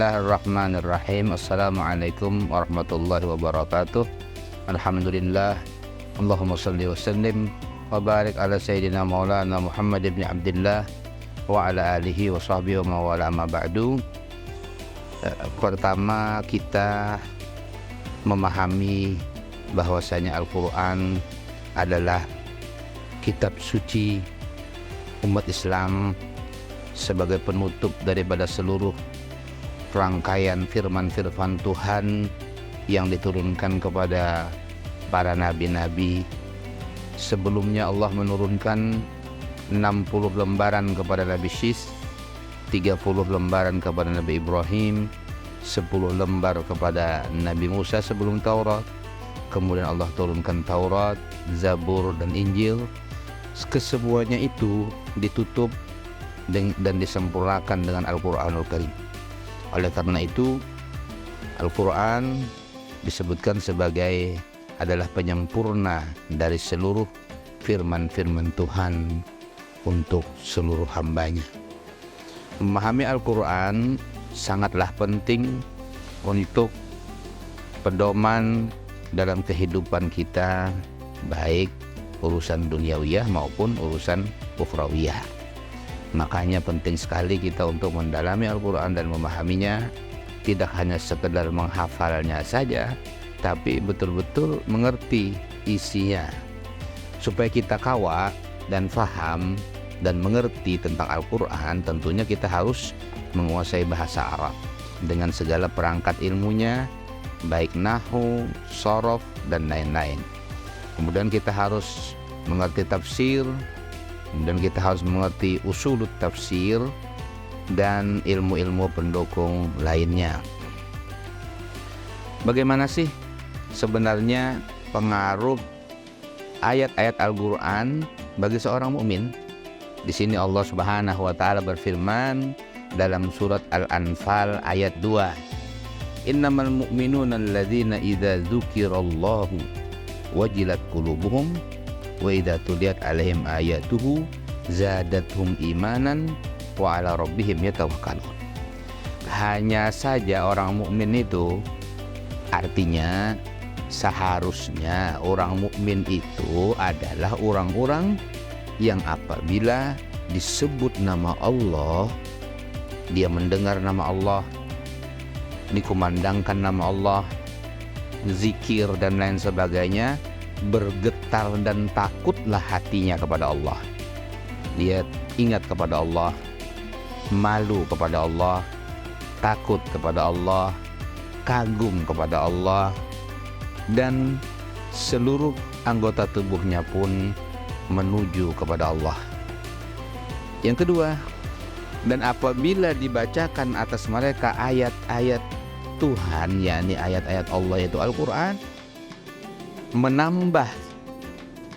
Bismillahirrahmanirrahim. Assalamualaikum warahmatullahi wabarakatuh. Alhamdulillah. Allahumma salli wa sallim wa barik ala Sayyidina Maulana Muhammad ibn Abdullah wa ala alihi wa sahbihi wa mawala ma ba'du. Pertama, kita memahami bahwasanya Al-Quran adalah kitab suci umat Islam sebagai penutup daripada seluruh rangkaian firman-firman Tuhan yang diturunkan kepada para nabi-nabi. Sebelumnya Allah menurunkan 60 lembaran kepada Nabi Syis, 30 lembaran kepada Nabi Ibrahim, 10 lembar kepada Nabi Musa sebelum Taurat. Kemudian Allah turunkan Taurat, Zabur, dan Injil. Kesemuanya itu ditutup dan disempurnakan dengan Al-Quranul Karim. Oleh karena itu, Al-Quran disebutkan sebagai adalah penyempurna dari seluruh firman-firman Tuhan untuk seluruh hambanya. Memahami Al-Quran sangatlah penting untuk pedoman dalam kehidupan kita, baik urusan duniawiyah maupun urusan ukhrawiyah. Makanya penting sekali kita untuk mendalami Al-Quran dan memahaminya, tidak hanya sekedar menghafalnya saja, tapi betul-betul mengerti isinya. Supaya kita kawal dan faham dan mengerti tentang Al-Quran, tentunya kita harus menguasai bahasa Arab dengan segala perangkat ilmunya, baik nahwu, shorof, dan lain-lain. Kemudian kita harus mengerti tafsir, kemudian kita harus mengerti usulut tafsir dan ilmu-ilmu pendukung lainnya. Bagaimana sih sebenarnya pengaruh ayat-ayat Al-Quran bagi seorang mukmin? Di sini Allah Subhanahu wa taala berfirman dalam surat Al-Anfal ayat 2. Innamal mu'minuna alladzina idza dzukirallahu wajilat qulubuhum wa idza tuliyat alaihim ayatuhu zadatuhum imanan wa ala rabbihim yatawakkalun. Hanya saja orang mukmin itu, artinya seharusnya orang mukmin itu adalah orang-orang yang apabila disebut nama Allah, dia mendengar nama Allah, dikumandangkan nama Allah, zikir dan lain sebagainya, bergetar dan takutlah hatinya kepada Allah. Dia ingat kepada Allah, malu kepada Allah, takut kepada Allah, kagum kepada Allah, dan seluruh anggota tubuhnya pun menuju kepada Allah. Yang kedua, dan apabila dibacakan atas mereka ayat-ayat Tuhan, yakni ayat-ayat Allah yaitu Al-Quran, menambah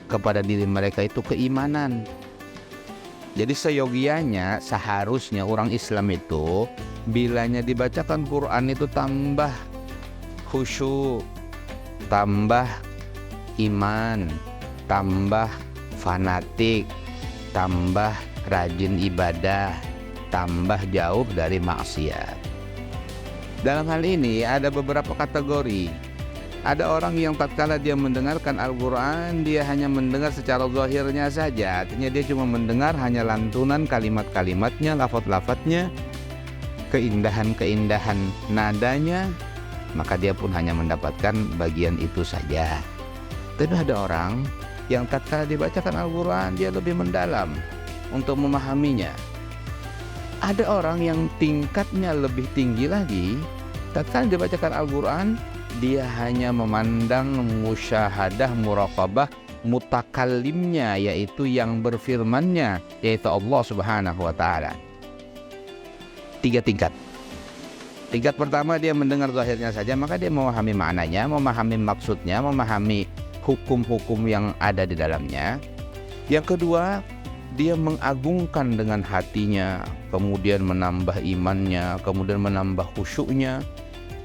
kepada diri mereka itu keimanan. Jadi seyogianya, seharusnya orang Islam itu bilanya dibacakan Quran itu tambah khusyuk, tambah iman, tambah fanatik, tambah rajin ibadah, tambah jauh dari maksiat. Dalam hal ini ada beberapa kategori. Ada orang yang tatkala dia mendengarkan Al-Quran, dia hanya mendengar secara zahirnya saja. Artinya dia cuma mendengar hanya lantunan kalimat-kalimatnya, lafaz-lafaznya, keindahan-keindahan nadanya, maka dia pun hanya mendapatkan bagian itu saja. Tapi ada orang yang tatkala dibacakan Al-Quran, dia lebih mendalam untuk memahaminya. Ada orang yang tingkatnya lebih tinggi lagi, tatkala dibacakan Al-Quran, dia hanya memandang musyahadah, muraqabah mutakallimnya, yaitu yang berfirmannya, yaitu Allah Subhanahu wa taala. 3 tingkat. Tingkat pertama, dia mendengar zahirnya saja, maka dia memahami maknanya, memahami maksudnya, memahami hukum-hukum yang ada di dalamnya. Yang kedua, dia mengagungkan dengan hatinya, kemudian menambah imannya, kemudian menambah khusyuknya,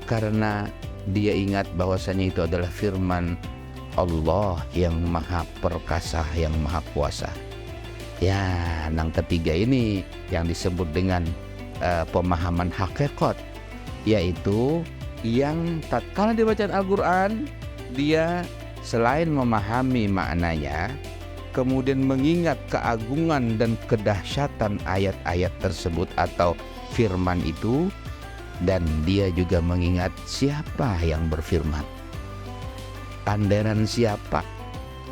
karena dia ingat bahwasanya itu adalah firman Allah yang maha perkasa, yang maha kuasa. Ya, yang ketiga ini yang disebut dengan pemahaman hakikat, yaitu yang tatkala dia baca Al-Quran, dia selain memahami maknanya, kemudian mengingat keagungan dan kedahsyatan ayat-ayat tersebut atau firman itu, dan dia juga mengingat siapa yang berfirman, panderan siapa,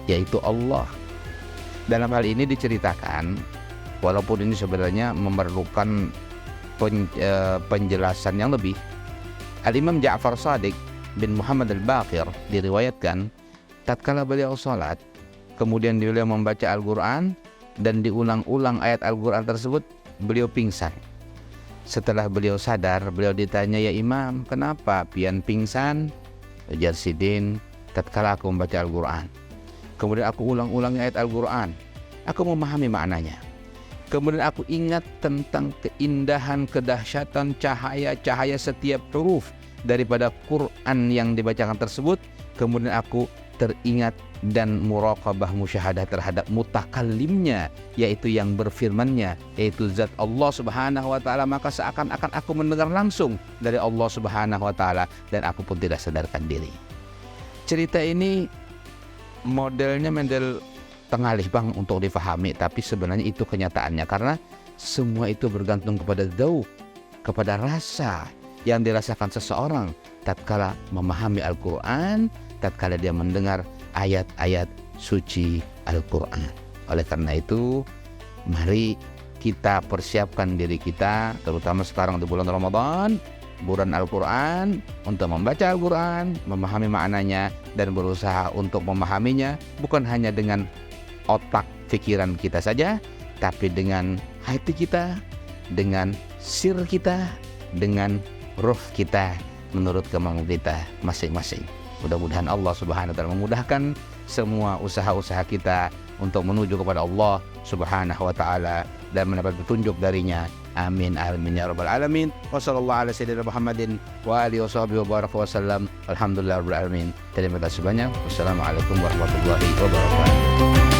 yaitu Allah. Dalam hal ini diceritakan, walaupun ini sebenarnya memerlukan penjelasan yang lebih, Al-Imam Ja'far Shadiq bin Muhammad Al-Baqir diriwayatkan tatkala beliau sholat, kemudian beliau membaca Al-Quran dan diulang-ulang ayat Al-Quran tersebut, beliau pingsan. Setelah beliau sadar, beliau ditanya, "Ya Imam, kenapa pian pingsan?" Ujar Sidin, "Tatkala aku membaca Al-Quran, kemudian aku ulang-ulang ayat Al-Quran, aku memahami maknanya. Kemudian aku ingat tentang keindahan, kedahsyatan cahaya-cahaya setiap huruf daripada Quran yang dibacakan tersebut. Kemudian aku teringat dan muraqabah musyahadah terhadap mutakallimnya, yaitu yang berfirmannya, yaitu zat Allah subhanahu wa ta'ala. Maka seakan-akan aku mendengar langsung dari Allah subhanahu wa ta'ala, dan aku pun tidak sadarkan diri." Cerita ini modelnya model tengalih bang untuk difahami, tapi sebenarnya itu kenyataannya, karena semua itu bergantung kepada dzauq, kepada rasa yang dirasakan seseorang tatkala memahami Al-Quran, tatkala dia mendengar ayat-ayat suci Al-Quran. Oleh karena itu, mari kita persiapkan diri kita, terutama sekarang di bulan Ramadan, bulan Al-Quran, untuk membaca Al-Quran, memahami maknanya, dan berusaha untuk memahaminya bukan hanya dengan otak pikiran kita saja, tapi dengan hati kita, dengan sir kita, dengan ruh kita, menurut kemampuan kita masing-masing. Mudah-mudahan Allah subhanahu wa ta'ala memudahkan semua usaha-usaha kita untuk menuju kepada Allah subhanahu wa ta'ala dan mendapat petunjuk darinya. Amin amin ya rabbal alamin. Wassallallahu ala sayyidina Muhammadin wa alihi washabihi wa baraka wasallam. Alhamdulillah rabbil alamin. Terima kasih banyak. Wassalamualaikum warahmatullahi wabarakatuh.